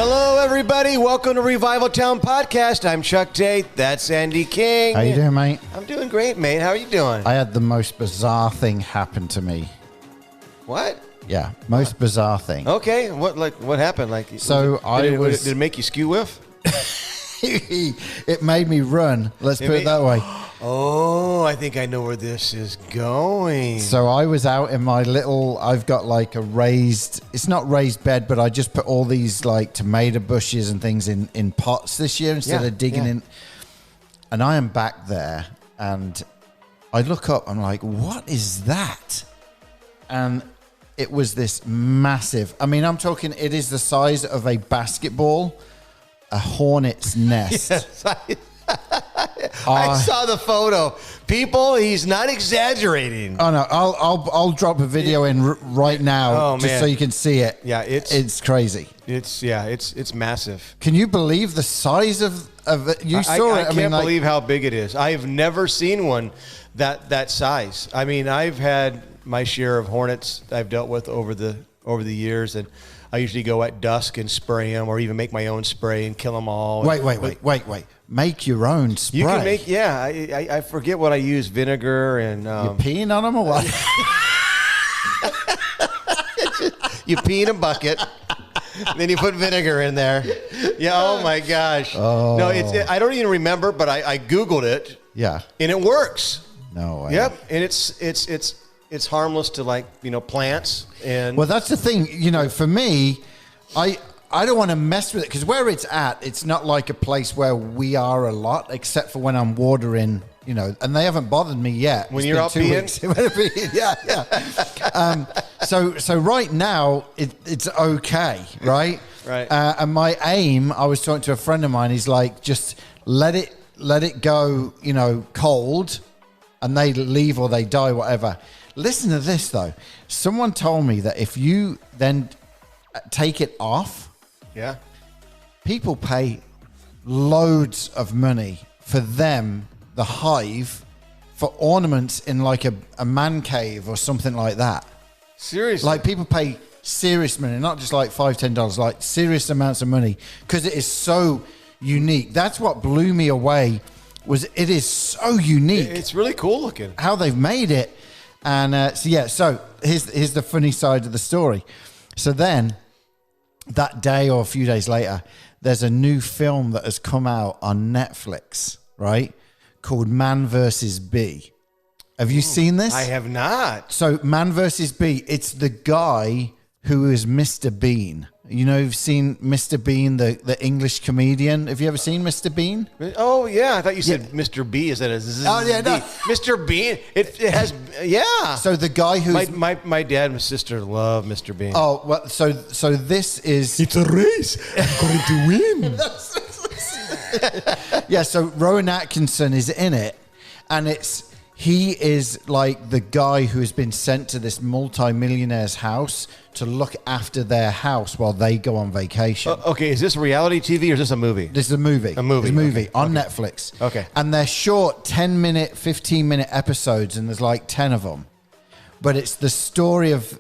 Hello, everybody. Welcome to Revival Town Podcast. I'm Chuck Tate. That's Andy King. How you doing, mate? I'm doing great, mate. How are you doing? I had the most bizarre thing happen to me. What? Yeah, most bizarre thing. Okay. What happened? Did it make you skew whiff? It made me run. Let's put it that way. Oh, I think I know where this is going. So I was out in my little, I've got like a raised, it's not raised bed, but I just put all these like tomato bushes and things in pots this year instead of digging in. And I am back there and I look up, I'm like, what is that? And it was this massive, I mean, I'm talking, it is the size of a basketball, a hornet's nest. Yes, I saw the photo. People, he's not exaggerating. Oh no, I'll drop a video in right now just so you can see it. Yeah, it's crazy. It's massive. Can you believe the size of it? You saw it. I can't believe how big it is. I have never seen one that size. I mean, I've had my share of hornets I've dealt with over the years, and I usually go at dusk and spray them, or even make my own spray and kill them all. Wait. Make your own spray. You can make, I forget what I use, vinegar and... You're peeing on them or what? You pee in a bucket, then you put vinegar in there. Yeah, oh my gosh. Oh. No, I don't even remember, but I Googled it. Yeah. And it works. No way. Yep, and it's harmless to plants. And well, that's the thing, for me, I don't want to mess with it because where it's at, it's not like a place where we are a lot, except for when I'm watering, and they haven't bothered me yet. When you're out peeing? Yeah. So right now, it's okay, right? Right. And my aim, I was talking to a friend of mine, he's like, just let it go, cold, and they leave or they die, whatever. Listen to this, though. Someone told me that if you then take it off, yeah, people pay loads of money for them, the hive, for ornaments in like a man cave or something like that. Seriously? Like people pay serious money, not just like $5, $10, like serious amounts of money because it is so unique. That's what blew me away. It is so unique. It's really cool looking. How they've made it. And so here's the funny side of the story. So then that day or a few days later, there's a new film that has come out on Netflix, right? Called Man vs. Bee. Have you seen this? I have not. So Man vs. Bee, it's the guy who is Mr. Bean. You've seen Mr. Bean, the English comedian. Have you ever seen Mr. Bean? Oh, yeah. I thought you said Mr. B. Is that a Z? Oh, yeah, no. Mr. Bean. It has, yeah. So the guy who's... My dad and my sister love Mr. Bean. Oh, well, so this is... It's a race. I'm going to win. Yeah, so Rowan Atkinson is in it, and he is like the guy who has been sent to this multi-millionaire's house to look after their house while they go on vacation. Okay, is this reality TV or is this a movie? This is a movie. A movie. On Netflix. Okay. And they're short 10-minute, 15-minute episodes, and there's like 10 of them. But it's the story of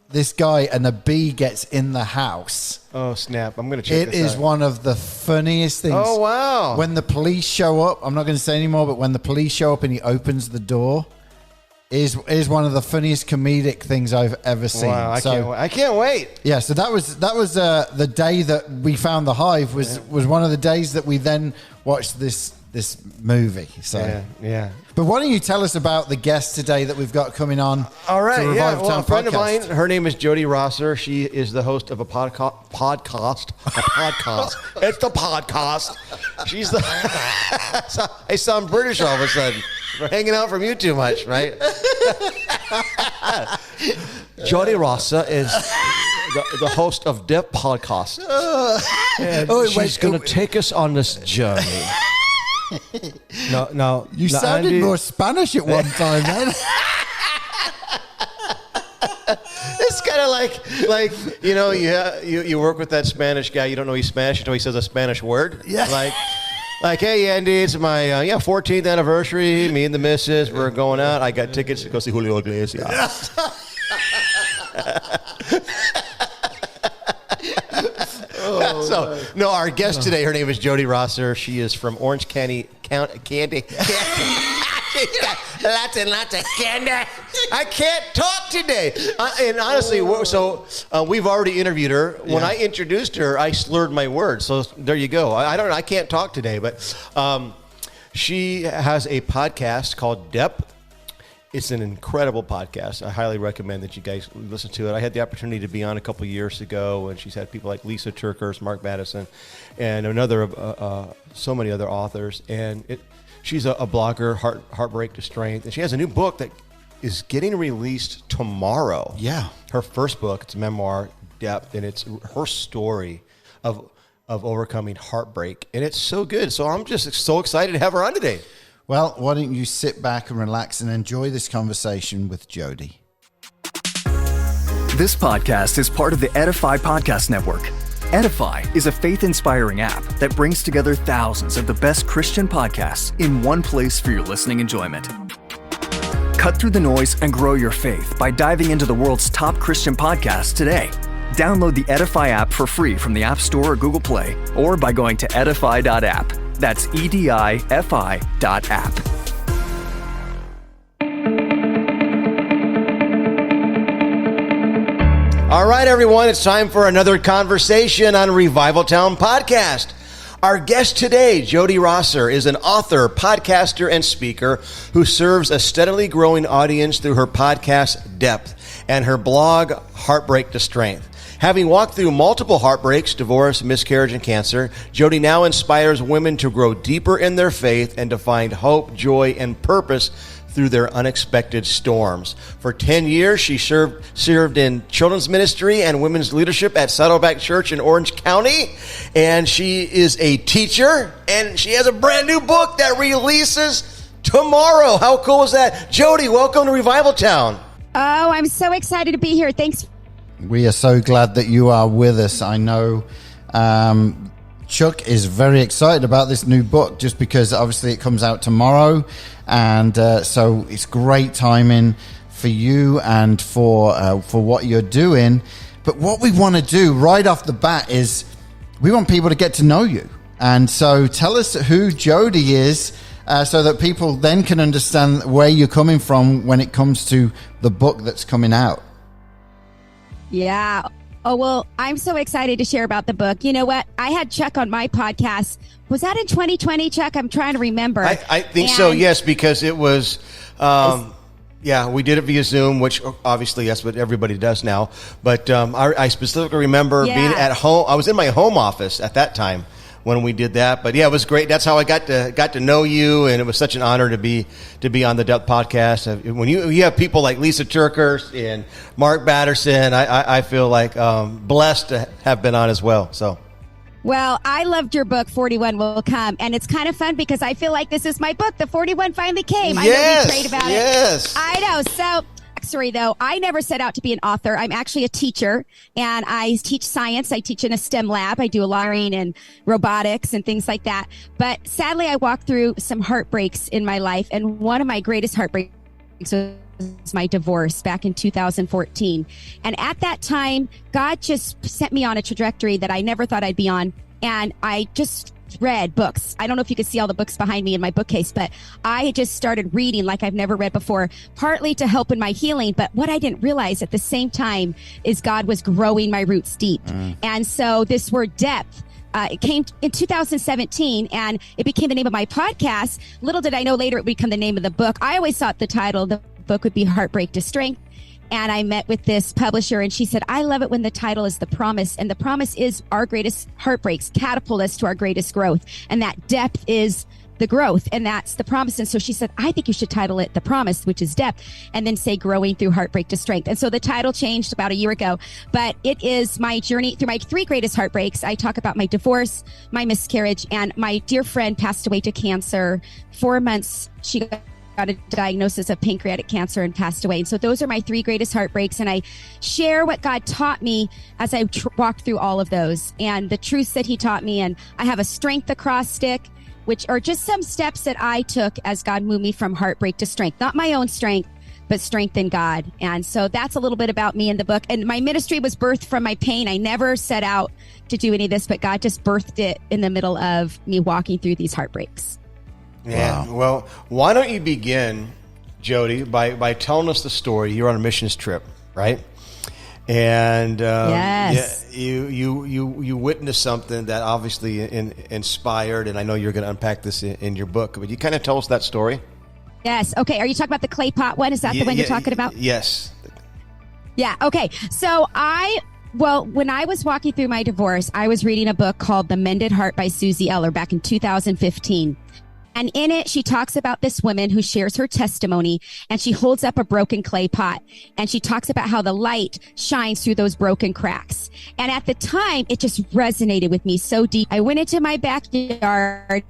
this guy, and the bee gets in the house. Oh, snap. I'm going to check this out. It is one of the funniest things. Oh, wow. When the police show up, I'm not going to say anymore, but when the police show up and he opens the door, is one of the funniest comedic things I've ever seen. Wow, I can't wait. Yeah, so that was the day that we found the hive was one of the days that we then watched this movie. So yeah. But why don't you tell us about the guest today that we've got coming on? All right, a friend of mine, her name is Jodi Rosser. She is the host of a podcast. It's the podcast. She's the... I sound British all of a sudden. We're hanging out from you too much, right? Jodi Rosser is the host of the podcast. And she's going to take us on this journey. No. You sounded more Spanish at one time, man. It's kind of like you work with that Spanish guy. You don't know he's Spanish until he says a Spanish word. Yeah. Like, hey, Andy, it's my 14th anniversary. Me and the missus, we're going out. I got tickets to go see Julio Iglesias. No, our guest today, her name is Jodi Rosser. She is from Orange County, Candy. Lots and lots of candy. I can't talk today. And honestly, we've already interviewed her. When I introduced her, I slurred my words. So there you go. I don't know. I can't talk today, but she has a podcast called Depth. It's an incredible podcast. I highly recommend that you guys listen to it. I had the opportunity to be on a couple years ago, and she's had people like Lisa Turkhurst, Mark Madison, and so many other authors. And she's a blogger, Heartbreak to Strength, and she has a new book that is getting released tomorrow. Yeah. Her first book, it's a memoir, Depth, and it's her story of overcoming heartbreak. And it's so good. So I'm just so excited to have her on today. Well, why don't you sit back and relax and enjoy this conversation with Jodi. This podcast is part of the Edify Podcast Network. Edify is a faith-inspiring app that brings together thousands of the best Christian podcasts in one place for your listening enjoyment. Cut through the noise and grow your faith by diving into the world's top Christian podcasts today. Download the Edify app for free from the App Store or Google Play, or by going to edify.app. That's edifi.app. All right, everyone, it's time for another conversation on Revival Town Podcast. Our guest today, Jodi Rosser, is an author, podcaster, and speaker who serves a steadily growing audience through her podcast, Depth, and her blog, Heartbreak to Strength. Having walked through multiple heartbreaks, divorce, miscarriage, and cancer, Jodi now inspires women to grow deeper in their faith and to find hope, joy, and purpose through their unexpected storms. For 10 years, she served in children's ministry and women's leadership at Saddleback Church in Orange County. And she is a teacher, and she has a brand new book that releases tomorrow. How cool is that? Jodi, welcome to Revival Town. Oh, I'm so excited to be here. Thanks. We are so glad that you are with us. I know Chuck is very excited about this new book just because obviously it comes out tomorrow. And so it's great timing for you and for what you're doing. But what we want to do right off the bat is we want people to get to know you. And so tell us who Jodi is so that people then can understand where you're coming from when it comes to the book that's coming out. Yeah. Oh, well, I'm so excited to share about the book. You know what? I had Chuck on my podcast. Was that in 2020, Chuck? I'm trying to remember. I think so, yes, because it was, we did it via Zoom, which obviously that's what everybody does now. But I specifically remember being at home. I was in my home office at that time when we did that. But yeah, it was great. That's how I got to know you, and it was such an honor to be on the Depth podcast. When you have people like Lisa Turkhurst and Mark Batterson, I feel like blessed to have been on as well. So. Well, I loved your book, 41 Will Come, and it's kind of fun because I feel like this is my book. The 41 finally came. I know we prayed about it. I know. So, sorry, though, I never set out to be an author. I'm actually a teacher, and I teach science. I teach in a STEM lab. I do wiring and robotics and things like that. But sadly, I walked through some heartbreaks in my life, and one of my greatest heartbreaks was my divorce back in 2014. And at that time, God just sent me on a trajectory that I never thought I'd be on. And I just read books. I don't know if you can see all the books behind me in my bookcase, but I just started reading like I've never read before, partly to help in my healing. But what I didn't realize at the same time is God was growing my roots deep. And so this word depth, it came in 2017 and it became the name of my podcast. Little did I know later it would become the name of the book. I always thought the title of the book would be Heartbreak to Strength. And I met with this publisher and she said, I love it when the title is The Promise. And the promise is our greatest heartbreaks catapult us to our greatest growth. And that depth is the growth. And that's the promise. And so she said, I think you should title it The Promise, which is depth, and then say growing through heartbreak to strength. And so the title changed about a year ago, but it is my journey through my three greatest heartbreaks. I talk about my divorce, my miscarriage, and my dear friend passed away to cancer. 4 months, she got a diagnosis of pancreatic cancer and passed away. And so those are my three greatest heartbreaks. And I share what God taught me as I walked through all of those and the truths that he taught me. And I have a strength acrostic, which are just some steps that I took as God moved me from heartbreak to strength, not my own strength, but strength in God. And so that's a little bit about me in the book. And my ministry was birthed from my pain. I never set out to do any of this, but God just birthed it in the middle of me walking through these heartbreaks. Yeah. Wow. Well, why don't you begin, Jodi, by telling us the story. You're on a missions trip, right? And yes. you witnessed something that obviously inspired, and I know you're going to unpack this in your book, but you kind of tell us that story. Yes. Okay. Are you talking about the clay pot one? Is that the one you're talking about? Yes. Yeah. Okay. So when I was walking through my divorce, I was reading a book called The Mended Heart by Susie Eller back in 2015. And in it, she talks about this woman who shares her testimony, and she holds up a broken clay pot, and she talks about how the light shines through those broken cracks. And at the time, it just resonated with me so deep. I went into my backyard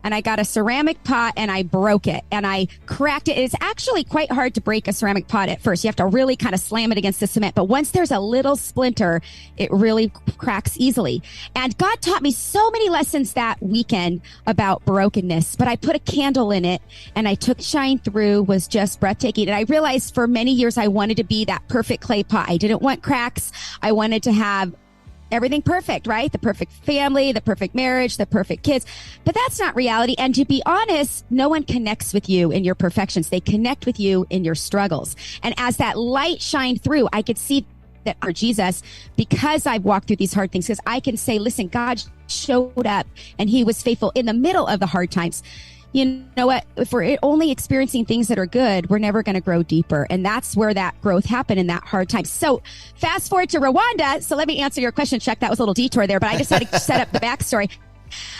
and I got a ceramic pot and I broke it and I cracked it. It's actually quite hard to break a ceramic pot at first. You have to really kind of slam it against the cement. But once there's a little splinter, it really cracks easily. And God taught me so many lessons that weekend about brokenness. But I put a candle in it and I took shine through, was just breathtaking. And I realized for many years I wanted to be that perfect clay pot. I didn't want cracks. I wanted to have everything perfect, right? The perfect family, the perfect marriage, the perfect kids. But that's not reality. And to be honest, no one connects with you in your perfections. They connect with you in your struggles. And as that light shined through, I could see that for Jesus, because I've walked through these hard things, because I can say, listen, God showed up and he was faithful in the middle of the hard times. You know what? If we're only experiencing things that are good, we're never going to grow deeper. And that's where that growth happened in that hard time. So fast forward to Rwanda. So let me answer your question, Chuck. That was a little detour there, but I just had to set up the backstory.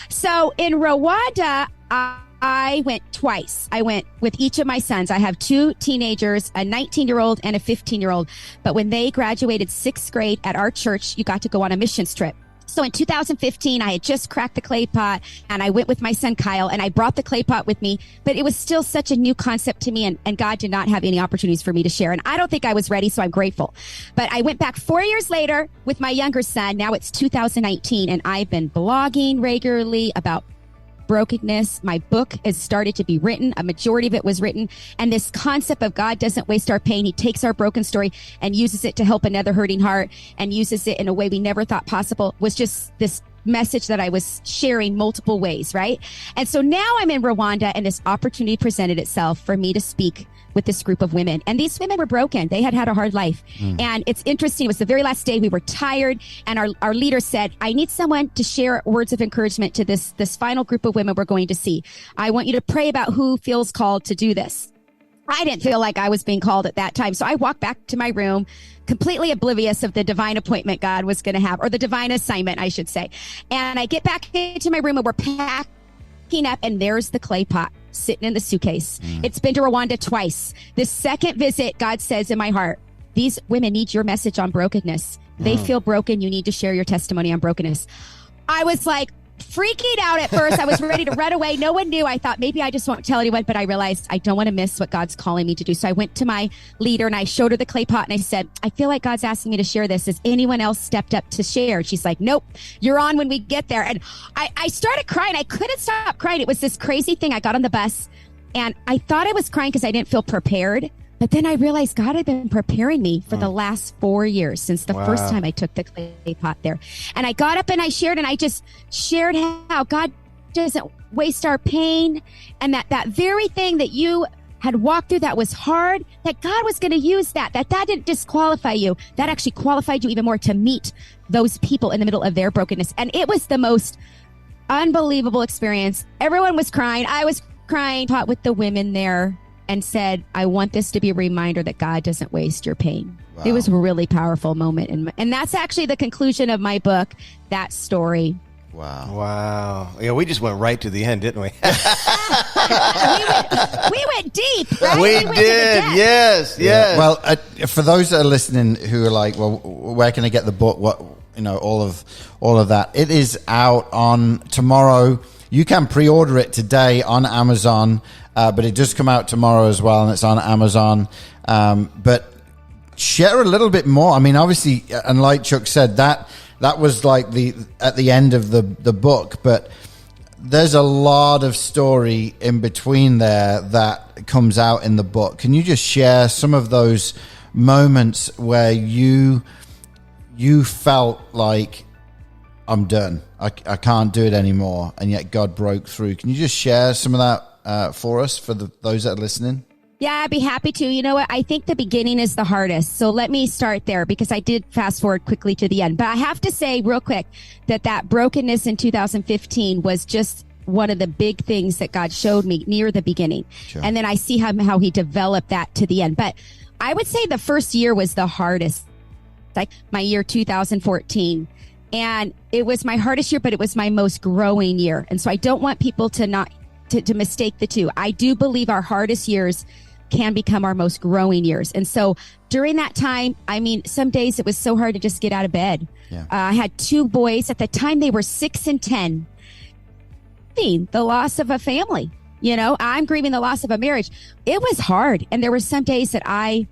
So in Rwanda, I went twice. I went with each of my sons. I have two teenagers, a 19-year-old and a 15-year-old. But when they graduated 6th grade at our church, you got to go on a missions trip. So in 2015, I had just cracked the clay pot and I went with my son, Kyle, and I brought the clay pot with me, but it was still such a new concept to me and God did not have any opportunities for me to share. And I don't think I was ready, so I'm grateful. But I went back 4 years later with my younger son. Now it's 2019 and I've been blogging regularly about brokenness. My book has started to be written. A majority of it was written. And this concept of God doesn't waste our pain. He takes our broken story and uses it to help another hurting heart and uses it in a way we never thought possible, was just this message that I was sharing multiple ways, right? And so now I'm in Rwanda and this opportunity presented itself for me to speak with this group of women. And these women were broken. They had a hard life. And it's interesting. It was the very last day. We were tired. And our leader said, I need someone to share words of encouragement to this final group of women we're going to see. I want you to pray about who feels called to do this. I didn't feel like I was being called at that time. So I walked back to my room, completely oblivious of the divine appointment God was going to have, or the divine assignment, I should say. And I get back into my room and we're packing up and there's the clay pot sitting in the suitcase. It's been to Rwanda twice. The second visit, God says in my heart, these women need your message on brokenness. They feel broken. You need to share your testimony on brokenness. I was like freaking out at first. I was ready to run away. No one knew. I thought maybe I just won't tell anyone, but I realized I don't want to miss what God's calling me to do. So I went to my leader and I showed her the clay pot and I said, I feel like God's asking me to share this. Has anyone else stepped up to share? She's like, nope, you're on when we get there. And I started crying. I couldn't stop crying. It was this crazy thing. I got on the bus and I thought I was crying because I didn't feel prepared. But then I realized God had been preparing me for the last 4 years since the first time I took the clay pot there. And I got up and I shared, and I just shared how God doesn't waste our pain, and that very thing that you had walked through that was hard, that God was going to use that didn't disqualify you. That actually qualified you even more to meet those people in the middle of their brokenness. And it was the most unbelievable experience. Everyone was crying. I was crying, pot with the women there, and said, I want this to be a reminder that God doesn't waste your pain. Wow. It was a really powerful moment. And that's actually the conclusion of my book, that story. Wow. Yeah, we just went right to the end, didn't we? we went deep, right? We did, yes. Yeah. Well, for those that are listening who are like, well, where can I get the book? What, all of that. It is out on tomorrow. You can pre-order it today on Amazon. But it does come out tomorrow as well, and it's on Amazon. But share a little bit more. I mean, obviously, and like Chuck said, that was like at the end of the book. But there's a lot of story in between there that comes out in the book. Can you just share some of those moments where you felt like, I'm done, I can't do it anymore, and yet God broke through? Can you just share some of that for us, for those that are listening? Yeah, I'd be happy to. You know what? I think the beginning is the hardest. So let me start there, because I did fast forward quickly to the end. But I have to say real quick that brokenness in 2015 was just one of the big things that God showed me near the beginning. Sure. And then I see how he developed that to the end. But I would say the first year was the hardest, like my year 2014. And it was my hardest year, but it was my most growing year. And so I don't want people to mistake the two. I do believe our hardest years can become our most growing years. And so during that time, I mean, some days it was so hard to just get out of bed. Yeah. I had 2 boys at the time. They were 6 and 10. The loss of a family, I'm grieving the loss of a marriage. It was hard. And there were some days that I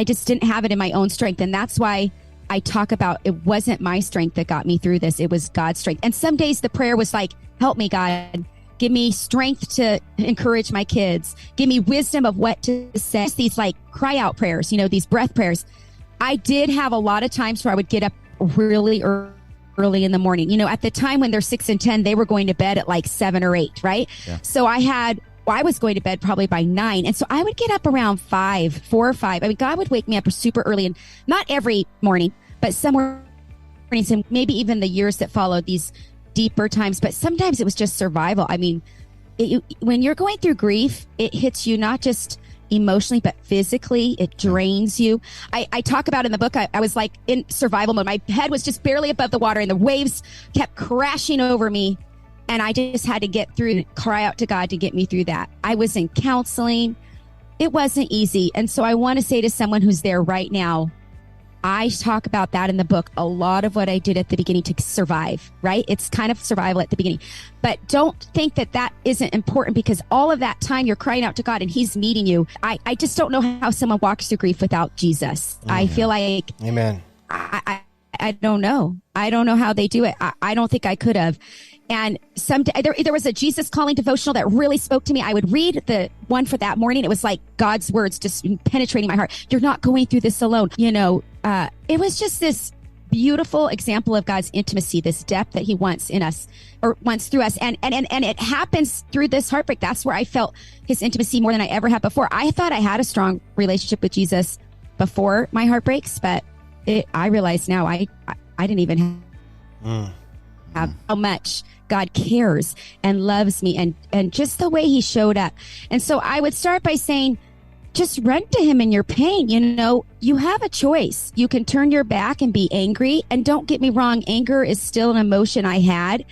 just didn't have it in my own strength. And that's why I talk about it wasn't my strength that got me through this. It was God's strength. And some days the prayer was like, help me, God. Give me strength to encourage my kids. Give me wisdom of what to say. These like cry out prayers, these breath prayers. I did have a lot of times where I would get up really early in the morning. At the time when they're 6 and 10, they were going to bed at like 7 or 8, right? Yeah. So I was going to bed probably by 9. And so I would get up around 4 or 5. I mean, God would wake me up super early, and not every morning, but some mornings, and maybe even the years that followed, these deeper times. But sometimes it was just survival. I mean, when you're going through grief, it hits you not just emotionally, but physically. It drains you. I talk about in the book, I was like in survival mode. My head was just barely above the water and the waves kept crashing over me. And I just had to get through and cry out to God to get me through that. I was in counseling. It wasn't easy. And so I want to say to someone who's there right now, I talk about that in the book, a lot of what I did at the beginning to survive, right? It's kind of survival at the beginning. But don't think that isn't important, because all of that time you're crying out to God and he's meeting you. I just don't know how someone walks through grief without Jesus. Mm-hmm. I feel like, amen. I don't know. I don't know how they do it. I don't think I could have. And there was a Jesus Calling devotional that really spoke to me. I would read the one for that morning. It was like God's words just penetrating my heart. You're not going through this alone. It was just this beautiful example of God's intimacy, this depth that he wants in us, or wants through us. And it happens through this heartbreak. That's where I felt his intimacy more than I ever had before. I thought I had a strong relationship with Jesus before my heartbreaks, but I realize now I didn't even have how much God cares and loves me, and just the way he showed up. And so I would start by saying, just run to him in your pain. You have a choice. You can turn your back and be angry. And don't get me wrong, anger is still an emotion I had,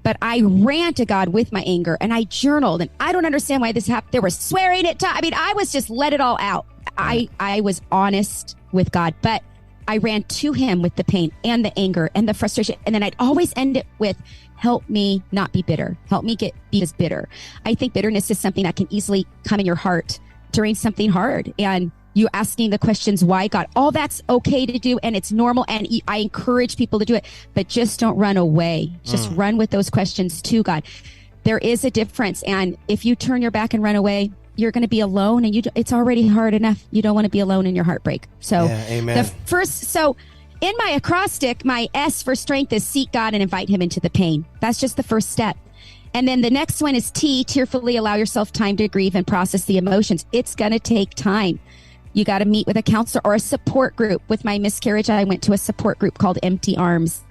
but I ran to God with my anger and I journaled, and I don't understand why this happened. There was swearing at times. I mean, I was just let it all out. I was honest with God, but I ran to him with the pain and the anger and the frustration. And then I'd always end it with, help me not be bitter. Help me be as bitter. I think bitterness is something that can easily come in your heart during something hard. And you asking the questions, why, God, all that's okay to do. And it's normal. And I encourage people to do it, but just don't run away. Just run with those questions to God. There is a difference. And if you turn your back and run away, you're going to be alone, and it's already hard enough. You don't want to be alone in your heartbreak. So amen. In my acrostic, my S for strength is seek God and invite him into the pain. That's just the first step. And then the next one is T, tearfully allow yourself time to grieve and process the emotions. It's going to take time. You got to meet with a counselor or a support group. With my miscarriage, I went to a support group called Empty Arms,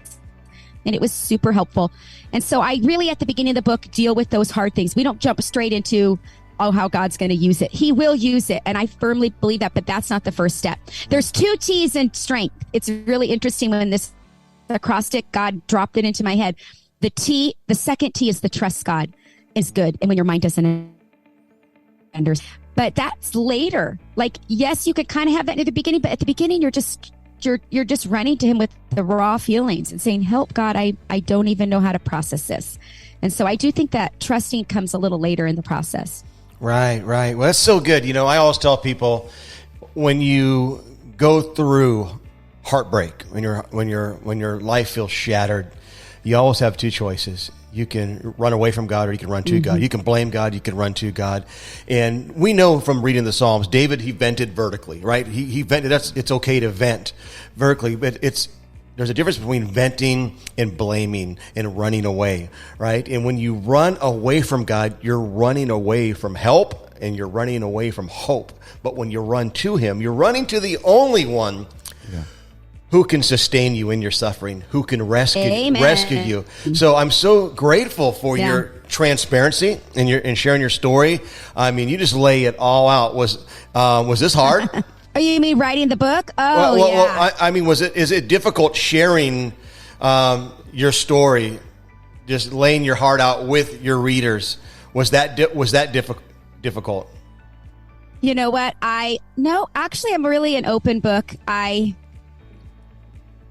and it was super helpful. And so I really, at the beginning of the book, deal with those hard things. We don't jump straight into how God's going to use it. He will use it. And I firmly believe that, but that's not the first step. There's 2 T's in strength. It's really interesting when this acrostic, God dropped it into my head. The second T is the trust God is good. And when your mind doesn't understand, but that's later. Like, yes, you could kind of have that at the beginning, but at the beginning, you're just running to him with the raw feelings and saying, help, God, I don't even know how to process this. And so I do think that trusting comes a little later in the process. Right. Well, that's so good. I always tell people, when you go through heartbreak, when your life feels shattered, you always have two choices. You can run away from God or you can run to God. You can blame God, you can run to God. And we know from reading the Psalms, David, he vented vertically, right? He vented. It's okay to vent vertically, but there's a difference between venting and blaming and running away, right? And when you run away from God, you're running away from help and you're running away from hope. But when you run to him, you're running to the only one who can sustain you in your suffering, who can rescue you. So I'm so grateful for your transparency and sharing your story. I mean, you just lay it all out. Was this hard? Oh, you mean writing the book? Oh, well, I mean, is it difficult sharing your story, just laying your heart out with your readers? Was that difficult? You know what? No, actually, I'm really an open book.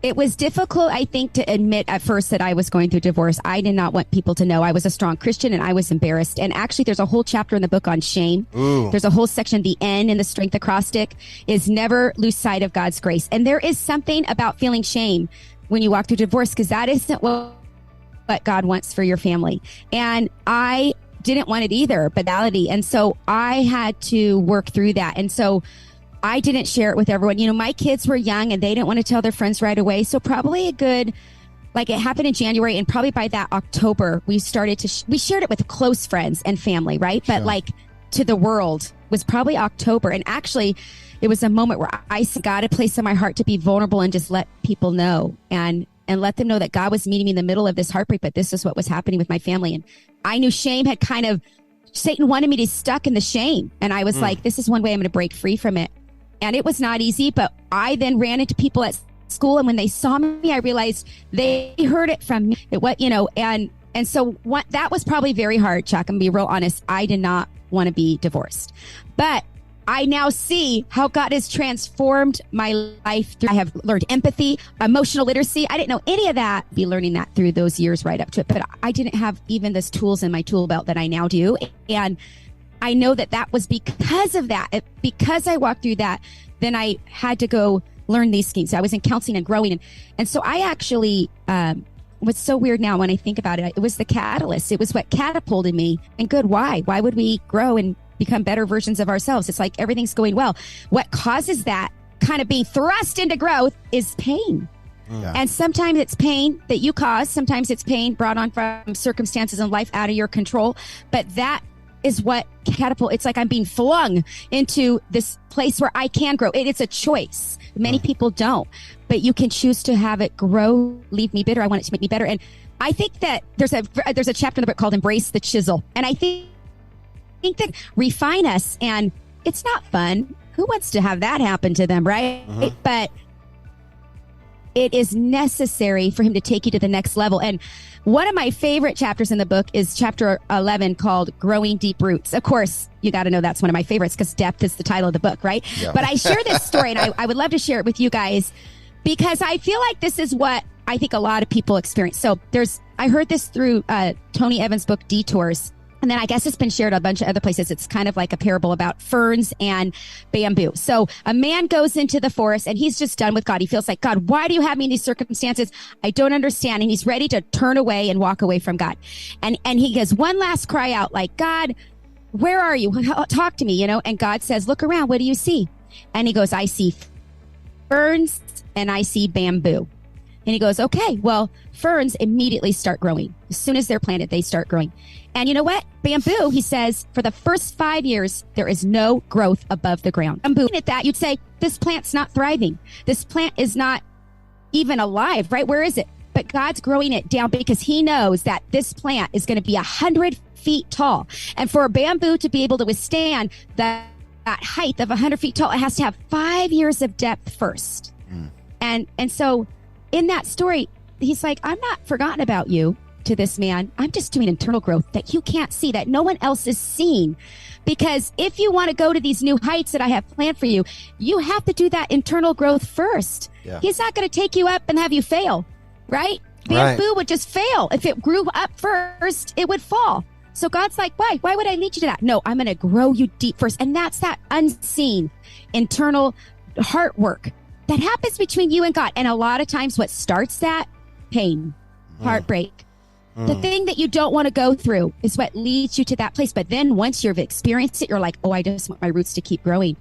It was difficult, I think, to admit at first that I was going through divorce. I did not want people to know I was a strong Christian, and I was embarrassed. And actually, there's a whole chapter in the book on shame. Ooh. There's a whole section, the N in the strength acrostic is never lose sight of God's grace. And there is something about feeling shame when you walk through divorce, because that isn't what God wants for your family. And I didn't want it either, banality. And so I had to work through that. And so I didn't share it with everyone. You know, my kids were young and they didn't want to tell their friends right away. So probably it happened in January, and probably by that October, we shared it with close friends and family, right? Sure. But to the world was probably October. And actually it was a moment where I said, God had placed in my heart to be vulnerable and just let people know and let them know that God was meeting me in the middle of this heartbreak, but this is what was happening with my family. And I knew shame had Satan wanted me to stuck in the shame. And I was like, this is one way I'm going to break free from it. And it was not easy, but I then ran into people at school, and when they saw me, I realized they heard it from me. And so that was probably very hard, Chuck. I'm going to be real honest. I did not want to be divorced, but I now see how God has transformed my life. I have learned empathy, emotional literacy. I didn't know any of that. Be learning that through those years right up to it, but I didn't have even those tools in my tool belt that I now do. And I know that was because of that. Because I walked through that, then I had to go learn these schemes. I was in counseling and growing. And so I actually, what's so weird now when I think about it, it was the catalyst. It was what catapulted me. And good, why? Why would we grow and become better versions of ourselves? It's like everything's going well. What causes that kind of being thrust into growth is pain. Yeah. And sometimes it's pain that you cause. Sometimes it's pain brought on from circumstances in life out of your control. But that is what it's like I'm being flung into this place where I can grow. It's a choice. Many people don't, but you can choose to have it grow, leave me bitter. I want it to make me better. And I think that there's a chapter in the book called Embrace the Chisel. And I think that refine us, and it's not fun. Who wants to have that happen to them, right? Mm-hmm. But it is necessary for him to take you to the next level. And one of my favorite chapters in the book is chapter 11 called Growing Deep Roots. Of course, you got to know that's one of my favorites because depth is the title of the book, right? Yeah. But I share this story, and I would love to share it with you guys because I feel like this is what I think a lot of people experience. So I heard this through Tony Evans' book, Detours. And then I guess it's been shared a bunch of other places. It's kind of like a parable about ferns and bamboo. So a man goes into the forest and he's just done with God. He feels like, God, why do you have me in these circumstances? I don't understand. And he's ready to turn away and walk away from God. And he gets one last cry out like, God, where are you? Talk to me, And God says, look around. What do you see? And he goes, I see ferns and I see bamboo. And he goes, okay, well, ferns immediately start growing. As soon as they're planted, they start growing. And you know what? Bamboo, he says, for the first 5 years, there is no growth above the ground. Bamboo, at that, you'd say, this plant's not thriving. This plant is not even alive, right? Where is it? But God's growing it down because he knows that this plant is going to be 100 feet tall. And for a bamboo to be able to withstand that height of 100 feet tall, it has to have 5 years of depth first. And so in that story, he's like, I'm not forgotten about you to this man. I'm just doing internal growth that you can't see, that no one else is seeing. Because if you want to go to these new heights that I have planned for you, you have to do that internal growth first. Yeah. He's not going to take you up and have you fail, right? Bamboo would just fail. If it grew up first, it would fall. So God's like, why? Why would I lead you to that? No, I'm going to grow you deep first. And that's that unseen internal heart work that happens between you and God. And a lot of times what starts that? Pain. heartbreak. The thing that you don't want to go through is what leads you to that place. But then once you've experienced it, you're like, oh, I just want my roots to keep growing.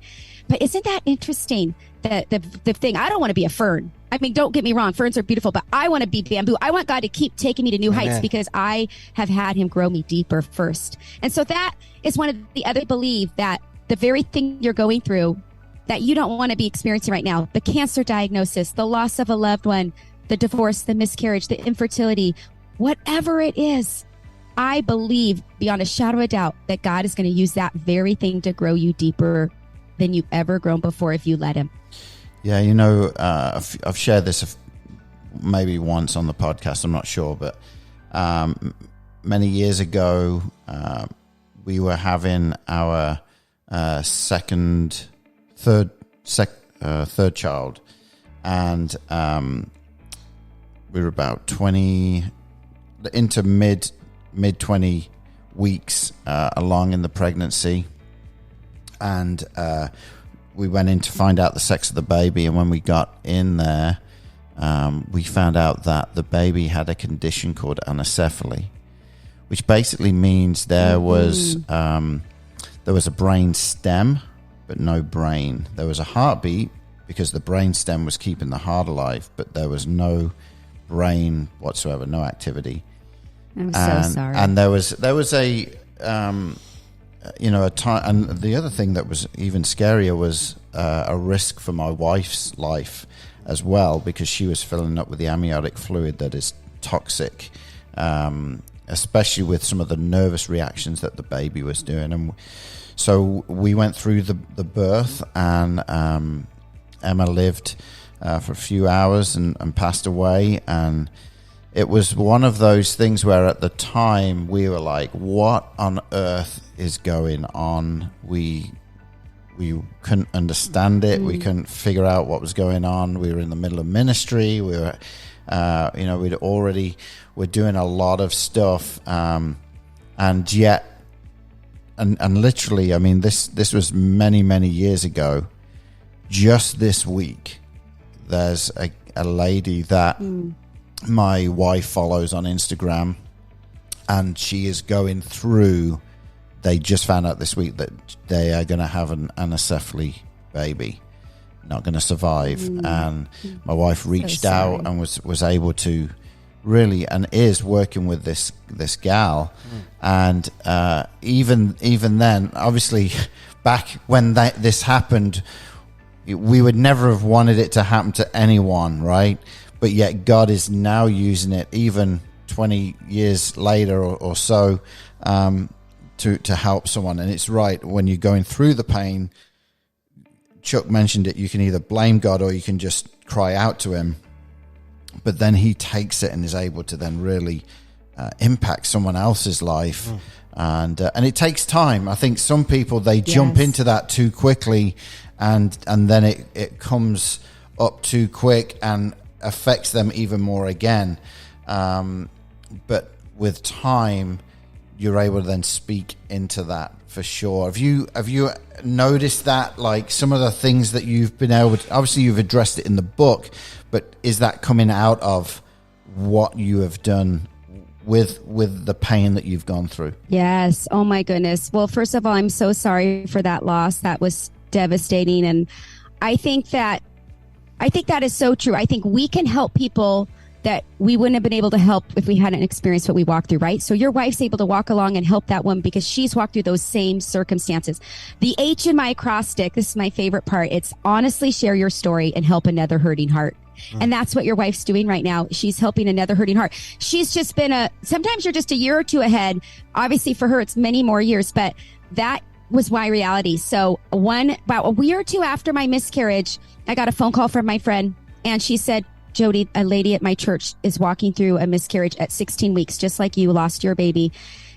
But isn't that interesting? The thing, I don't want to be a fern. I mean, don't get me wrong. Ferns are beautiful, but I want to be bamboo. I want God to keep taking me to new heights because I have had him grow me deeper first. And so that is one of the other believe that the very thing you're going through that you don't want to be experiencing right now, the cancer diagnosis, the loss of a loved one, the divorce, the miscarriage, the infertility, whatever it is, I believe beyond a shadow of a doubt that God is going to use that very thing to grow you deeper than you've ever grown before if you let him. Yeah, I've shared this maybe once on the podcast, I'm not sure, but many years ago, we were having our third child, and we were about 20 into mid 20 weeks along in the pregnancy, and we went in to find out the sex of the baby, and when we got in there, we found out that the baby had a condition called anencephaly, which basically means there was a brain stem but no brain. There was a heartbeat because the brain stem was keeping the heart alive, but there was no brain whatsoever, no activity. I'm so sorry. And there was a time. And the other thing that was even scarier was a risk for my wife's life as well, because she was filling up with the amniotic fluid that is toxic, especially with some of the nervous reactions that the baby was doing. And so we went through the birth, and Emma lived for a few hours and passed away. And it was one of those things where at the time we were like, what on earth is going on? We couldn't understand it. We couldn't figure out what was going on. We were in the middle of ministry. We were, we're doing a lot of stuff. And yet, and literally, I mean, this was many, many years ago. Just this week, there's a lady that my wife follows on Instagram, and she is going through, they just found out this week that they are going to have an anencephaly baby, not going to survive. And my wife reached out and was able to really, and is working with this gal. And even then, obviously, back when this happened, we would never have wanted it to happen to anyone, right? But yet God is now using it, even 20 years later or so, to help someone. And it's right, when you're going through the pain, Chuck mentioned it, you can either blame God or you can just cry out to him. But then he takes it and is able to then really impact someone else's life. And it takes time. I think some people, they jump into that too quickly, and then it comes up too quick and affects them even more again. But with time, you're able to then speak into that for sure. Have you noticed that, like, some of the things that you've been able to, obviously you've addressed it in the book, but is that coming out of what you have done with the pain that you've gone through? Yes. Oh my goodness. Well, first of all, I'm so sorry for that loss. That was devastating. And I think that is so true. I think we can help people that we wouldn't have been able to help if we hadn't experienced what we walked through, right? So your wife's able to walk along and help that woman because she's walked through those same circumstances. The H in my acrostic, this is my favorite part. It's honestly share your story and help another hurting heart. And that's what your wife's doing right now. She's helping another hurting heart. She's just been sometimes you're just a year or two ahead. Obviously for her, it's many more years, but that was my reality. So about a year or two after my miscarriage, I got a phone call from my friend, and she said, Jodi, a lady at my church is walking through a miscarriage at 16 weeks, just like you lost your baby.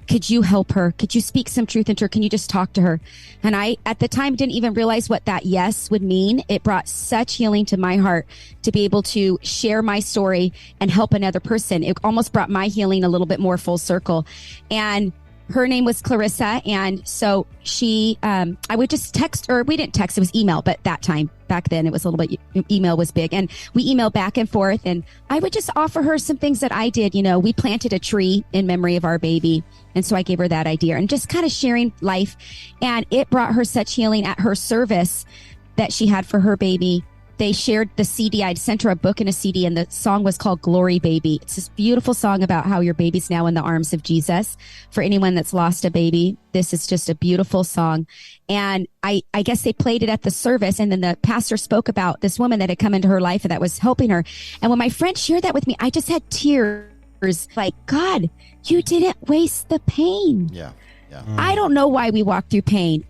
Could you help her? Could you speak some truth into her? Can you just talk to her? And I, at the time, didn't even realize what that yes would mean. It brought such healing to my heart to be able to share my story and help another person. It almost brought my healing a little bit more full circle. And her name was Clarissa. And so she, I would just text, or we didn't text, it was email, but back then it was a little bit, email was big. And we emailed back and forth, and I would just offer her some things that I did. We planted a tree in memory of our baby. And so I gave her that idea and just kind of sharing life. And it brought her such healing at her service that she had for her baby. They shared the CD. I'd sent her a book and a CD, and the song was called Glory Baby. It's this beautiful song about how your baby's now in the arms of Jesus. For anyone that's lost a baby, this is just a beautiful song. And I guess they played it at the service, and then the pastor spoke about this woman that had come into her life and that was helping her. And when my friend shared that with me, I just had tears, like, God, you didn't waste the pain. Yeah. Yeah. I don't know why we walk through pain.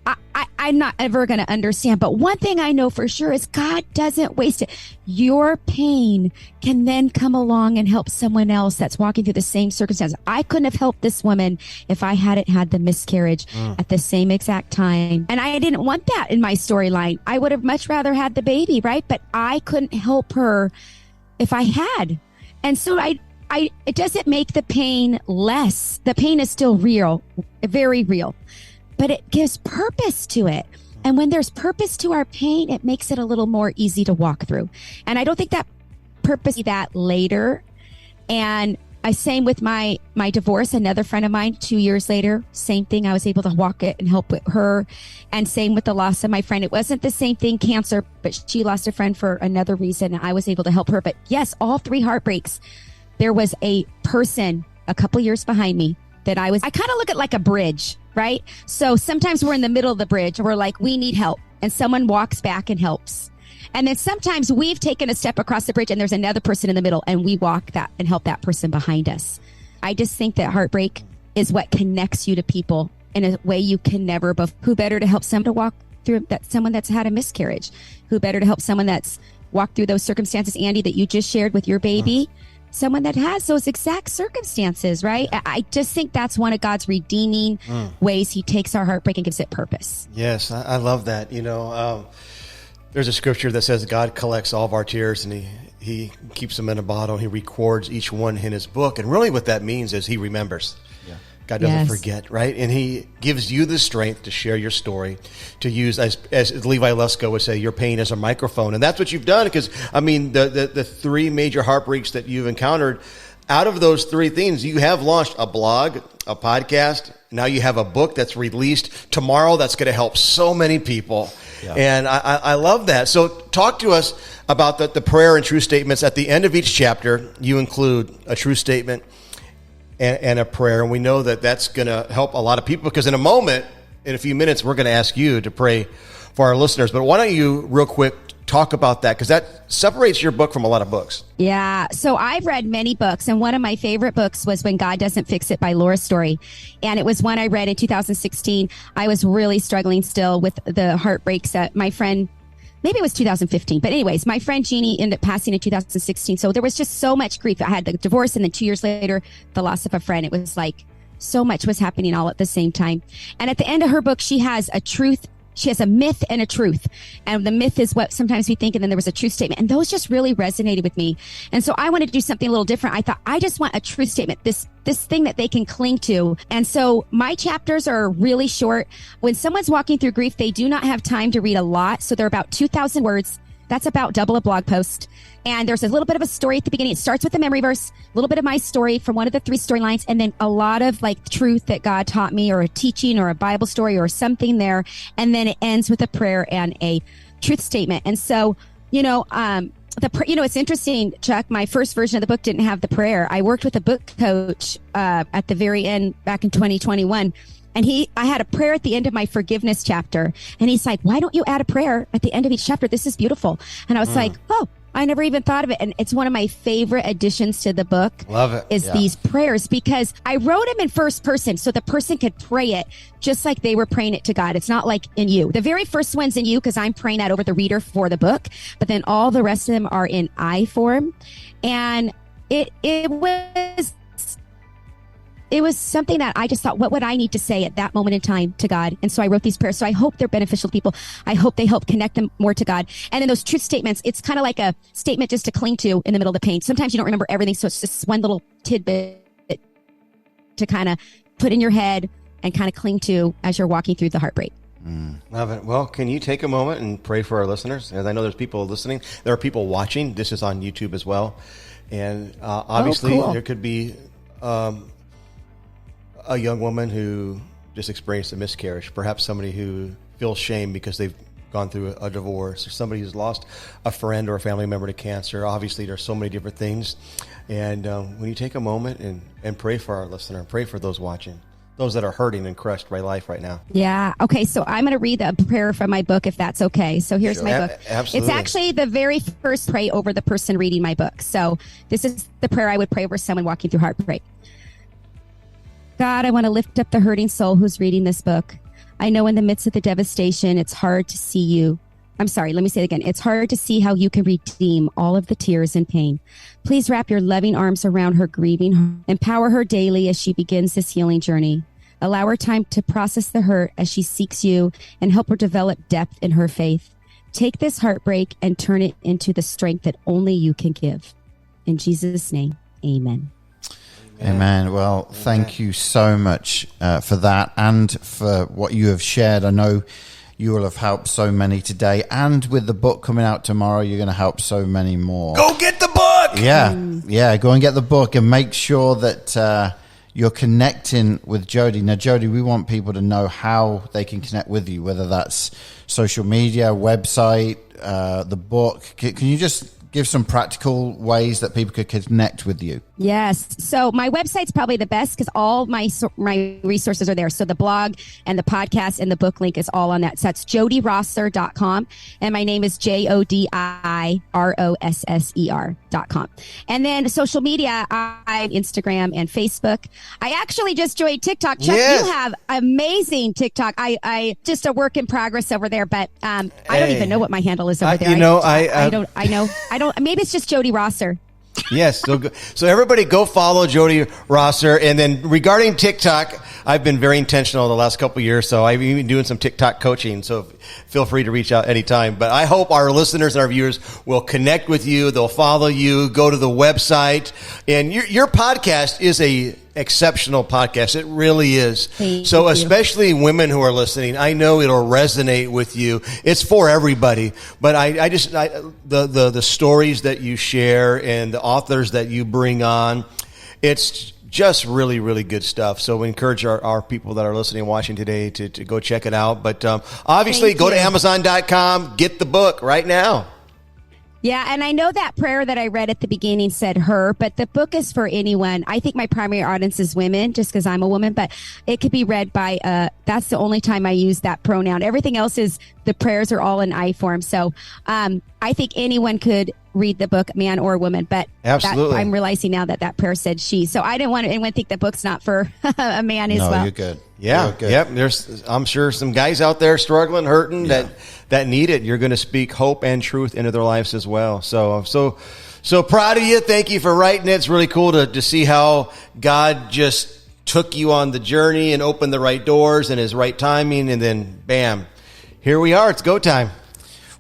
I'm not ever going to understand. But one thing I know for sure is God doesn't waste it. Your pain can then come along and help someone else that's walking through the same circumstances. I couldn't have helped this woman if I hadn't had the miscarriage at the same exact time. And I didn't want that in my storyline. I would have much rather had the baby, right? But I couldn't help her if I had. And so it doesn't make the pain less. The pain is still real, very real, but it gives purpose to it. And when there's purpose to our pain, it makes it a little more easy to walk through. And I don't think that purpose that later. And same with my divorce. Another friend of mine, 2 years later, same thing. I was able to walk it and help with her. And same with the loss of my friend. It wasn't the same thing, cancer, but she lost a friend for another reason. And I was able to help her. But yes, all three heartbreaks. There was a person a couple years behind me that I kind of look at like a bridge, right? So sometimes we're in the middle of the bridge and we're like, we need help. And someone walks back and helps. And then sometimes we've taken a step across the bridge and there's another person in the middle and we walk that and help that person behind us. I just think that heartbreak is what connects you to people in a way you can never. But who better to help someone to walk through that? Someone that's had a miscarriage. Who better to help someone that's walked through those circumstances, Andy, that you just shared with your baby? Someone that has those exact circumstances, right? I just think that's one of God's redeeming ways. He takes our heartbreak and gives it purpose. Yes, I love that. There's a scripture that says God collects all of our tears and he keeps them in a bottle. He records each one in his book. And really what that means is he remembers. Yeah. God doesn't forget, right? And he gives you the strength to share your story, to use, as Levi Lusko would say, your pain as a microphone. And that's what you've done, because, the three major heartbreaks that you've encountered, out of those three things, you have launched a blog, a podcast. Now you have a book that's released tomorrow that's going to help so many people. Yeah. And I love that. So talk to us about the prayer and true statements. At the end of each chapter, you include a true statement and a prayer. And we know that that's going to help a lot of people, because in a few minutes, we're going to ask you to pray for our listeners. But why don't you real quick talk about that, because that separates your book from a lot of books. Yeah. So I've read many books, and one of my favorite books was When God Doesn't Fix It by Laura Story. And it was one I read in 2016. I was really struggling still with the heartbreaks that my friend, maybe it was 2015. But anyways, my friend Jeannie ended up passing in 2016. So there was just so much grief. I had the divorce, and then 2 years later, the loss of a friend. It was like so much was happening all at the same time. And at the end of her book, she has a truth. She has a myth and a truth. And the myth is what sometimes we think. And then there was a truth statement. And those just really resonated with me. And so I wanted to do something a little different. I thought, I just want a truth statement, this thing that they can cling to. And so my chapters are really short. When someone's walking through grief, they do not have time to read a lot. So they're about 2,000 words. That's about double a blog post. And there's a little bit of a story at the beginning. It starts with a memory verse, a little bit of my story from one of the three storylines, and then a lot of like truth that God taught me, or a teaching or a Bible story or something there. And then it ends with a prayer and a truth statement. And so, it's interesting, Chuck, my first version of the book didn't have the prayer. I worked with a book coach at the very end back in 2021. And I had a prayer at the end of my forgiveness chapter. And he's like, why don't you add a prayer at the end of each chapter? This is beautiful. And I was like, oh, I never even thought of it. And it's one of my favorite additions to the book. Love it. Is these prayers, because I wrote them in first person so the person could pray it just like they were praying it to God. It's not like in you. The very first one's in you because I'm praying that over the reader for the book. But then all the rest of them are in I form. And it was something that I just thought, what would I need to say at that moment in time to God? And so I wrote these prayers. So I hope they're beneficial to people. I hope they help connect them more to God. And then those truth statements, it's kind of like a statement just to cling to in the middle of the pain. Sometimes you don't remember everything. So it's just one little tidbit to kind of put in your head and kind of cling to as you're walking through the heartbreak. Love it. Well, can you take a moment and pray for our listeners? As I know there's people listening. There are people watching. This is on YouTube as well. And obviously cool. there could be a young woman who just experienced a miscarriage, perhaps somebody who feels shame because they've gone through a divorce, or somebody who's lost a friend or a family member to cancer. Obviously, there's so many different things. And when you take a moment and pray for our listener, pray for those watching, those that are hurting and crushed by life right now. Yeah. Okay. So I'm going to read the prayer from my book, if that's okay. So here's my book. Absolutely. It's actually the very first pray over the person reading my book. So this is the prayer I would pray over someone walking through heartbreak. God, I want to lift up the hurting soul who's reading this book. I know in the midst of the devastation, it's hard to see you. I'm sorry, let me say it again. It's hard to see how you can redeem all of the tears and pain. Please wrap your loving arms around her grieving heart. Empower her daily as she begins this healing journey. Allow her time to process the hurt as she seeks you, and help her develop depth in her faith. Take this heartbreak and turn it into the strength that only you can give. In Jesus' name, amen. Amen. Well, thank you so much for that and for what you have shared. I know you will have helped so many today, and with the book coming out tomorrow, you're going to help so many more. Go get the book! Yeah, go and get the book, and make sure that you're connecting with Jodi. Now, Jodi, we want people to know how they can connect with you, whether that's social media, website, the book. Can you just give some practical ways that people could connect with you? Yes. So my website's probably the best because all my resources are there. So the blog and the podcast and the book link is all on that. So that's jodirosser.com. And my name is JODIROSSER.com. And then social media, I Instagram and Facebook. I actually just joined TikTok. Chuck, you have amazing TikTok. I just a work in progress over there, but I don't even know what my handle is over there. I don't. Maybe it's just Jodi Rosser. Yes. So everybody go follow Jodi Rosser. And then regarding TikTok, I've been very intentional the last couple of years. So I've been doing some TikTok coaching. So feel free to reach out anytime. But I hope our listeners and our viewers will connect with you. They'll follow you, go to the website. And your podcast is a exceptional podcast. It really is. Thank so you. Especially women who are listening, I know it'll resonate with you. It's for everybody, but the stories that you share and the authors that you bring on, it's just really, really good stuff. So we encourage our people that are listening and watching today to go check it out. But obviously go to Amazon.com, get the book right now. Yeah, and I know that prayer that I read at the beginning said her, but the book is for anyone. I think my primary audience is women, just because I'm a woman, but it could be read by, that's the only time I use that pronoun. Everything else is, the prayers are all in I form. So I think anyone could read the book, man or woman, but absolutely. I'm realizing now that prayer said she. So I didn't want anyone to think the book's not for a man as well. No, you're good. Yeah. You're good. Yep. There's, I'm sure some guys out there struggling, hurting, that need it. You're going to speak hope and truth into their lives as well. So proud of you. Thank you for writing it. It's really cool to see how God just took you on the journey and opened the right doors and his right timing. And then bam, here we are. It's go time.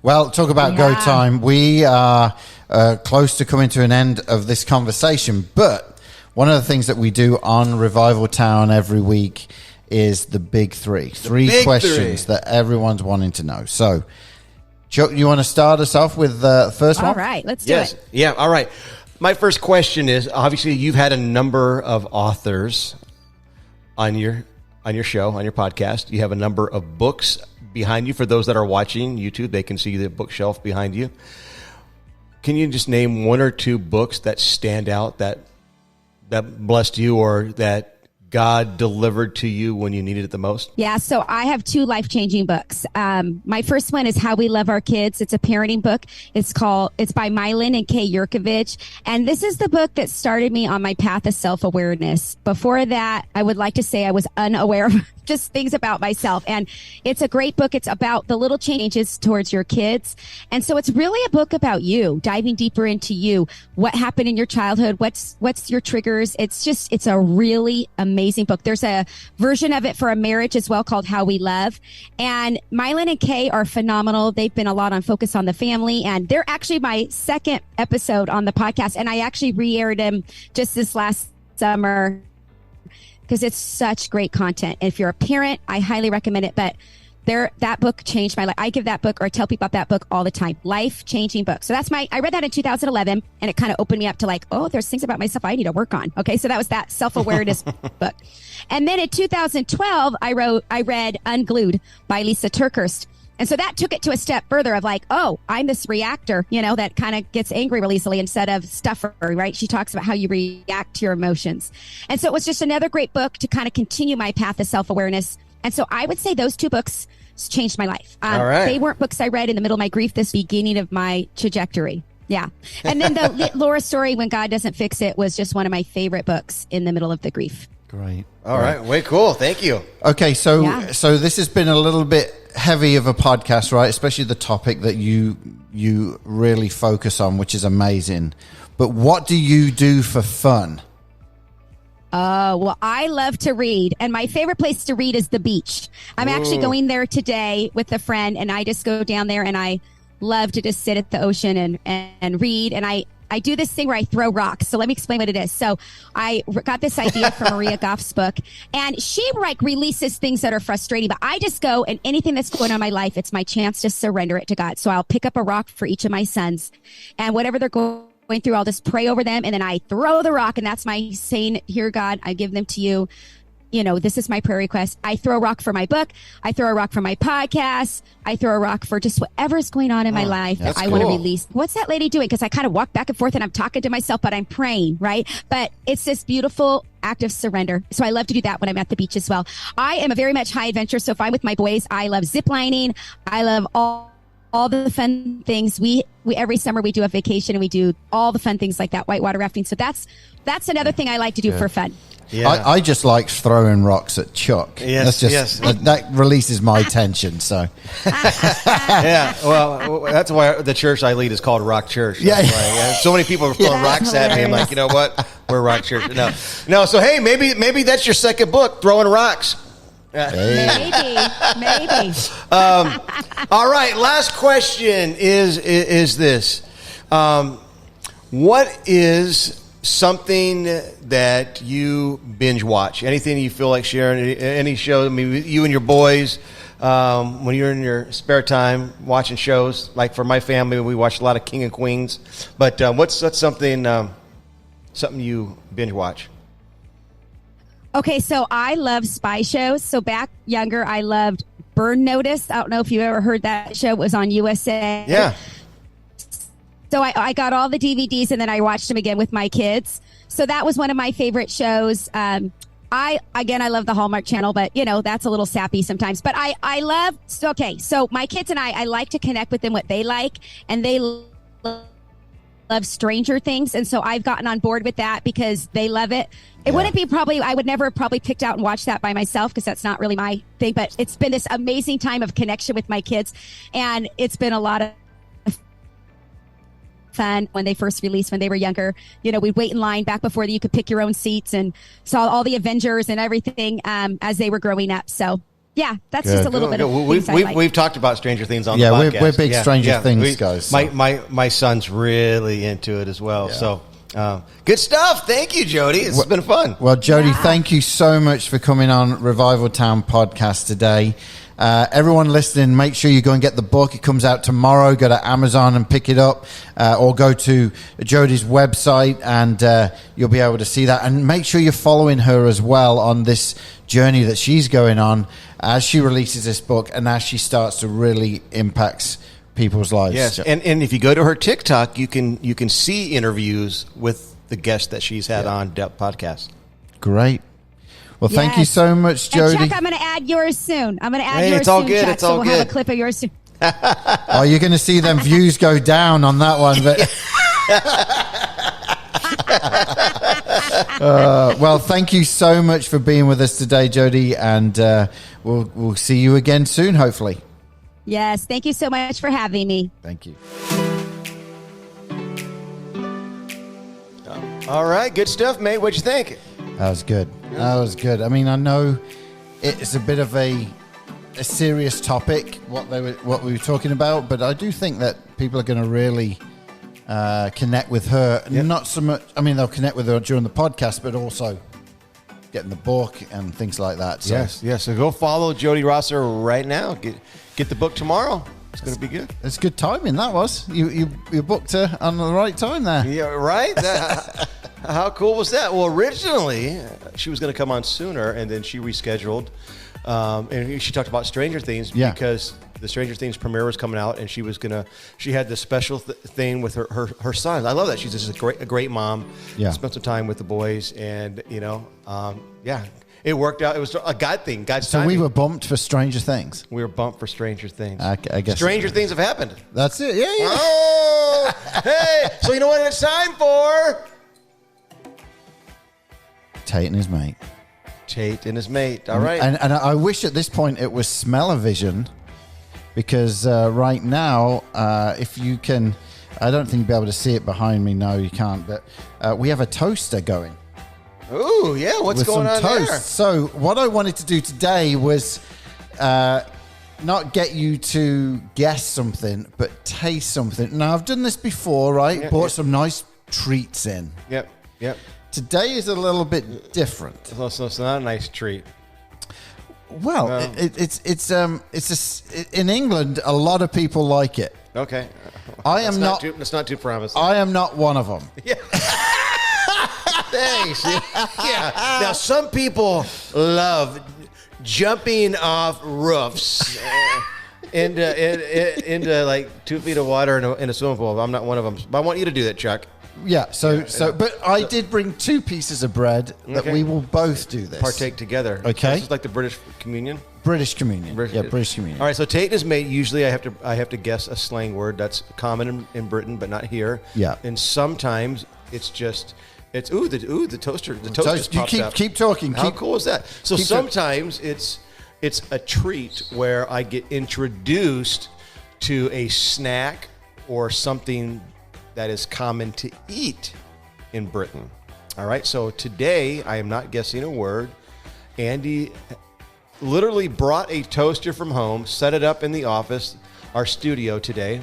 Well, talk about go time. We are close to coming to an end of this conversation, but one of the things that we do on Revival Town every week is the big three. Three questions that everyone's wanting to know. So, Chuck, you want to start us off with the first one? All right, let's do it. Yeah, all right. My first question is, obviously, you've had a number of authors on your show, on your podcast. You have a number of books behind you. For those that are watching YouTube, they can see the bookshelf behind you. Can you just name one or two books that stand out that blessed you or that God delivered to you when you needed it the most? Yeah, so I have two life-changing books. My first one is How We Love Our Kids. It's a parenting book. It's by Mylin and Kay Yurkovich. And this is the book that started me on my path of self-awareness. Before that, I would like to say I was unaware of just things about myself. And it's a great book. It's about the little changes towards your kids. And so it's really a book about you, diving deeper into you, what happened in your childhood, what's your triggers. It's a really amazing book. There's a version of it for a marriage as well called How We Love. And Mylin and Kay are phenomenal. They've been a lot on Focus on the Family, and they're actually my second episode on the podcast. And I actually re-aired them just this last summer. because it's such great content. And if you're a parent, I highly recommend it. But that book changed my life. I give that book, or I tell people about that book all the time. Life-changing book. So I read that in 2011, and it kind of opened me up to like, oh, there's things about myself I need to work on. Okay, so that was that self-awareness book. And then in 2012, I read Unglued by Lisa TerKeurst. And so that took it to a step further of like, oh, I'm this reactor, that kind of gets angry real easily instead of stuffer, right? She talks about how you react to your emotions. And so it was just another great book to kind of continue my path of self-awareness. And so I would say those two books changed my life. All right. They weren't books I read in the middle of my grief, this beginning of my trajectory. Yeah. And then the Laura story, When God Doesn't Fix It, was just one of my favorite books in the middle of the grief. Great. All right. Way cool. Thank you. Okay. So this has been a little bit heavy of a podcast, right? Especially the topic that you really focus on, which is amazing. But what do you do for fun? Well, I love to read, and my favorite place to read is the beach. I'm actually going there today with a friend, and I just go down there, and I love to just sit at the ocean and read. And I do this thing where I throw rocks. So let me explain what it is. So I got this idea from Maria Goff's book, and she releases things that are frustrating, but I just go, and anything that's going on in my life, it's my chance to surrender it to God. So I'll pick up a rock for each of my sons, and whatever they're going through, I'll just pray over them, and then I throw the rock, and that's my saying, here, God, I give them to you. This is my prayer request. I throw a rock for my book. I throw a rock for my podcast. I throw a rock for just whatever's going on in my life that I want to release. What's that lady doing? Because I kind of walk back and forth and I'm talking to myself, but I'm praying, right? But it's this beautiful act of surrender. So I love to do that when I'm at the beach as well. I am a very much high adventure. So if I'm with my boys, I love zip lining. I love all the fun things. We every summer we do a vacation and we do all the fun things like that, whitewater rafting. So that's another thing I like to do for fun. Yeah. I just like throwing rocks at Chuck. Yes, that releases my tension. So, yeah. Well, that's why the church I lead is called Rock Church. So many people are throwing rocks at me. I'm like, you know what? We're Rock Church. No. So hey, maybe that's your second book, throwing rocks. Maybe. All right. Last question is this: what is something that you binge watch? Anything you feel like sharing? Any show? I mean, you and your boys, when you're in your spare time watching shows. Like for my family, we watch a lot of King of Queens. But what's something you binge watch? Okay, so I love spy shows. So back younger, I loved Burn Notice. I don't know if you ever heard that show. It was on USA. Yeah. So I got all the DVDs and then I watched them again with my kids. So that was one of my favorite shows. I love the Hallmark Channel, but that's a little sappy sometimes. But I love, so my kids and I like to connect with them what they like, and they love Stranger Things. And so I've gotten on board with that because they love it. It wouldn't be I would never have probably picked out and watched that by myself because that's not really my thing, but it's been this amazing time of connection with my kids. And it's been a lot of fun when they first released when they were younger. We'd wait in line back before you could pick your own seats and saw all the Avengers and everything as they were growing up. So yeah, that's just a little bit of we've talked about Stranger Things on the podcast. Yeah, we're big Stranger Things guys. So. My son's really into it as well. Yeah. So good stuff. Thank you, Jodi. It's been fun. Well, Jodi, thank you so much for coming on Revival Town podcast today. Everyone listening, make sure you go and get the book. It comes out tomorrow. Go to Amazon and pick it up, or go to Jodi's website and you'll be able to see that. And make sure you're following her as well on this journey that she's going on as she releases this book and as she starts to really impact people's lives. Yes, and if you go to her TikTok, you can see interviews with the guests that she's had on Depth Podcast. Great. Well, thank you so much, Jodi. And Chuck, I'm going to add yours soon. It's all good. Chuck, it's all so good. We'll have a clip of yours soon. Oh, you're going to see them views go down on that one. But well, thank you so much for being with us today, Jodi, and we'll see you again soon, hopefully. Yes, thank you so much for having me. Thank you. All right, good stuff, mate. What'd you think? That was good. That was good. I mean, I know it's a bit of a serious topic, what we were talking about, but I do think that people are going to really connect with her. Yep. Not so much. I mean, they'll connect with her during the podcast, but also getting the book and things like that. So. Yes. So go follow Jodi Rosser right now. Get the book tomorrow. It's going to be good. It's good timing. That was you booked her on the right time there. Yeah, right. How cool was that? Well, originally she was going to come on sooner, and then she rescheduled. And she talked about Stranger Things because the Stranger Things premiere was coming out, and she had this special thing with her sons. I love that. She's just a great mom. Yeah. Spent some time with the boys, and it worked out. It was a God thing. God's timing. So we were bumped for Stranger Things. We were bumped for Stranger Things. I guess Stranger Things have happened. That's it. Yeah. Oh, hey. So you know what it's time for? Tate and his mate. Tate and his mate. All right. And I wish at this point it was smell-o-vision, because right now, if you can, I don't think you'll be able to see it behind me. No, you can't. But we have a toaster going. Ooh, yeah. What's going on there? So what I wanted to do today was not get you to guess something, but taste something. Now, I've done this before, right? Yeah, Bought some nice treats in. Yep. Today is a little bit different. So it's not a nice treat. Well, No. it's in England, a lot of people like it. Okay. That's not too promising. I am not one of them. Yeah. Thanks. Yeah. Now, some people love jumping off roofs into like 2 feet of water in a swimming pool. I'm not one of them. But I want you to do that, Chuck. Yeah. But I did bring 2 pieces of bread that we will both do this. Partake together. Okay. This is like the British communion. British communion. British communion. All right. So Tate and his mate. Usually, I have to guess a slang word that's common in Britain, but not here. Yeah. And sometimes it's just. It's the toaster. The toaster You pops up. keep talking. How cool is that? So sometimes it's a treat where I get introduced to a snack or something that is common to eat in Britain. All right. So today I am not guessing a word. Andy literally brought a toaster from home, set it up in the office, our studio today,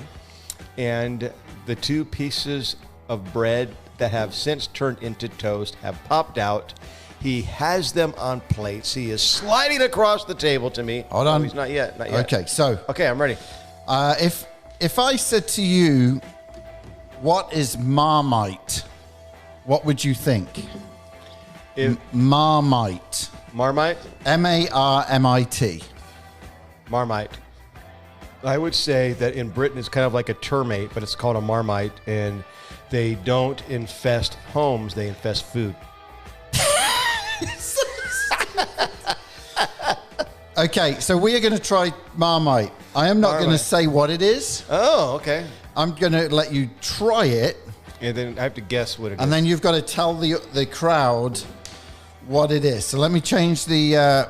and the 2 pieces of bread that have since turned into toast have popped out. He has them on plates. He is sliding across the table to me. Hold on. No, he's not yet. Okay, so. Okay, I'm ready. If I said to you, what is Marmite? What would you think? Marmite. Marmite? M-A-R-M-I-T. Marmite. I would say that in Britain it's kind of like a termite, but it's called a marmite, and they don't infest homes, they infest food. Okay, so we are going to try Marmite. I am not going to say what it is. Oh, okay. I'm going to let you try it. And then I have to guess what it is. And then you've got to tell the crowd what it is. So let me change the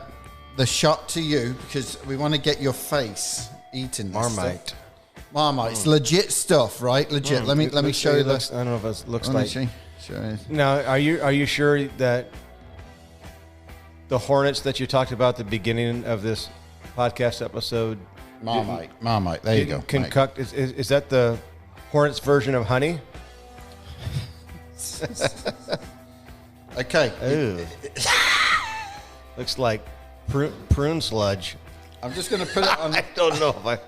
shot to you, because we want to get your face eating this Marmite. stuff. Marmite. It's legit stuff, right? Legit. Let me show you this. I don't know if it looks like. Show you. Now, are you sure that the hornets that you talked about at the beginning of this podcast episode? Marmite. There you go. Concoct. Is that the hornets version of honey? Okay. Ooh. Looks like prune sludge. I'm just going to put it on. I don't know if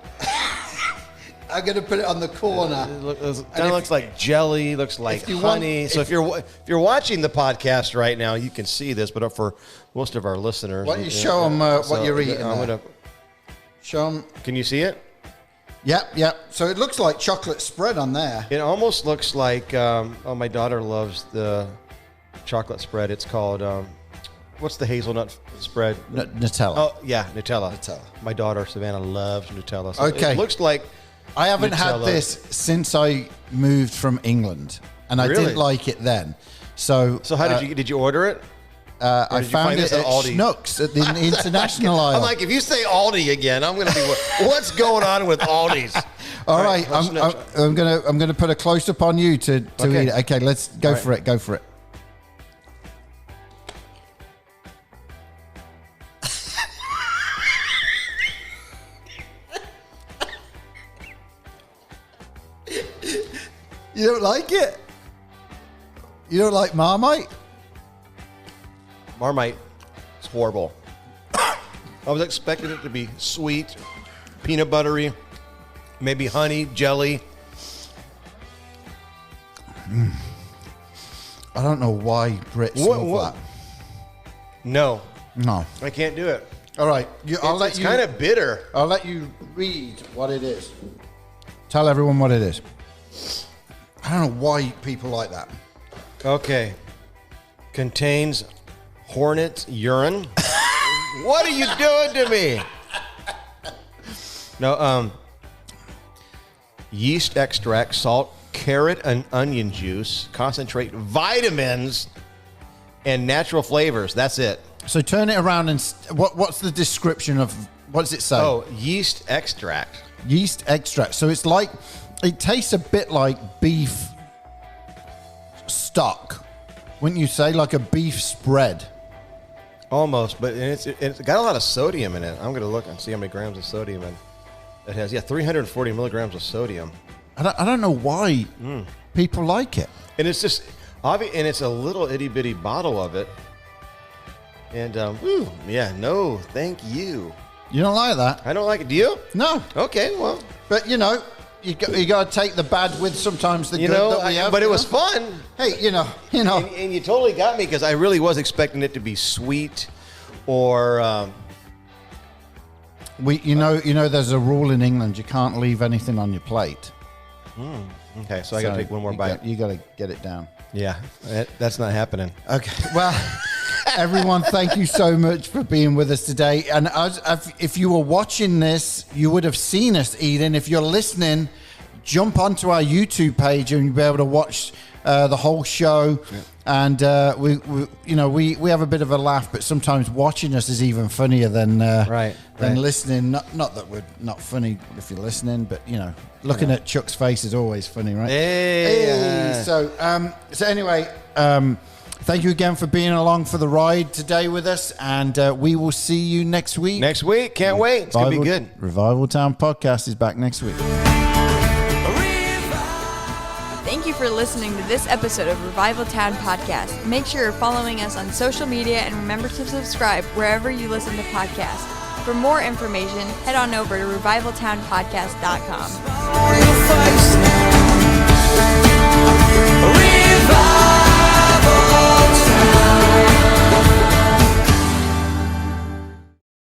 I'm going to put it on the corner. It kind of looks like jelly. Looks like honey. If you're watching the podcast right now, you can see this. But for most of our listeners, why don't you show them what you're eating? Show them. Can you see it? Yep. So it looks like chocolate spread on there. It almost looks like. My daughter loves the chocolate spread. It's called. What's the hazelnut spread? Nutella. Oh yeah, Nutella. My daughter Savannah loves Nutella. So okay. It looks like. I haven't had this since I moved from England, and I didn't like it then. So how did you order it? I found it at Schnucks at the international aisle. I'm like, if you say Aldi again, I'm going to be, what's going on with Aldi's? All right, I'm gonna put a close up on you to eat it. Okay, let's go for it. Go for it. You don't like it? You don't like Marmite? Marmite is horrible. I was expecting it to be sweet, peanut buttery, maybe honey, jelly. I don't know why Brits love that. No, I can't do it. All right, It's kind of bitter. I'll let you read what it is. Tell everyone what it is. I don't know why people like that. Okay. Contains hornet's urine. What are you doing to me? No, yeast extract, salt, carrot and onion juice, concentrate, vitamins, and natural flavors. That's it. So turn it around and what's the description of, what does it say? Oh, yeast extract. Yeast extract. So it's like, it tastes a bit like beef stock. Wouldn't you say? Like a beef spread. Almost, but it's got a lot of sodium in it. I'm going to look and see how many grams of sodium it has. Yeah, 340 milligrams of sodium. I don't know why people like it. And it's just obvious, and it's a little itty bitty bottle of it. And no, thank you. You don't like that? I don't like it. Do you? No. Okay, well, but you got to take the bad with sometimes the good that we have. But it was fun. Hey, you know. And you totally got me because I really was expecting it to be sweet, or. There's a rule in England: you can't leave anything on your plate. Okay, so I got to take one more bite. You got to get it down. Yeah, that's not happening. Okay, well, everyone, thank you so much for being with us today. And if you were watching this, you would have seen us eating. If you're listening, jump onto our YouTube page and you'll be able to watch the whole show. Yeah. And we have a bit of a laugh, but sometimes watching us is even funnier than listening. Not that we're not funny if you're listening, but looking at Chuck's face is always funny, right? Hey. So anyway, thank you again for being along for the ride today with us, and we will see you next week. Next week, can't wait. It's gonna be good. Revival Town Podcast is back next week. Thank you for listening to this episode of Revival Town Podcast. Make sure you're following us on social media and remember to subscribe wherever you listen to podcasts. For more information, head on over to revivaltownpodcast.com.